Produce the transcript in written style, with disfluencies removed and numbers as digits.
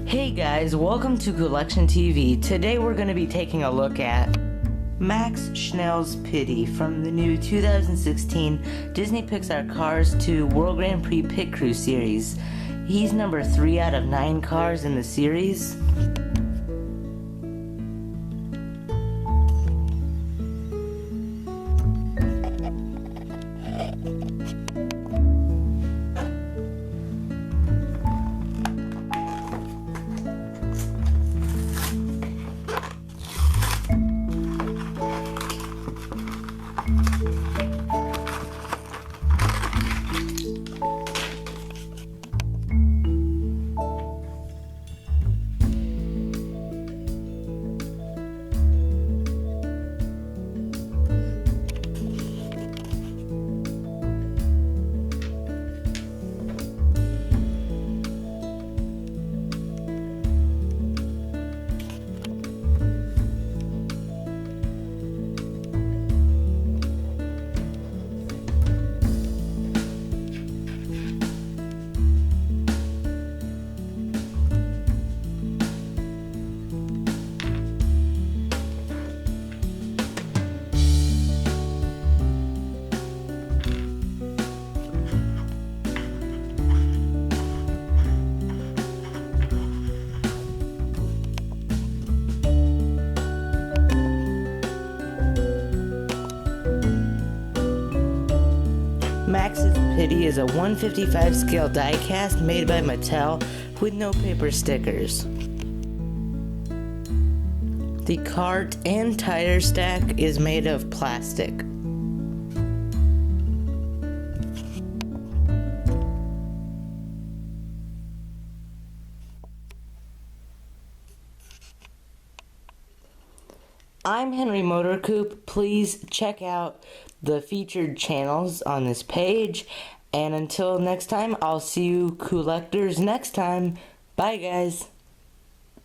Hey guys, welcome to Collection TV. Today we're going to be taking a look at Max Schnell Pitty from the new 2016 Disney Pixar Cars 2 World Grand Prix Pit Crew Series. He's number 3 out of 9 cars in the series. Max's Pitty is a 155 scale diecast made by Mattel with no paper stickers. The cart and tire stack is made of plastic. I'm Henry Motorcoop. Please check out the featured channels on this page. And until next time, I'll see you COOLectors next time. Bye, guys.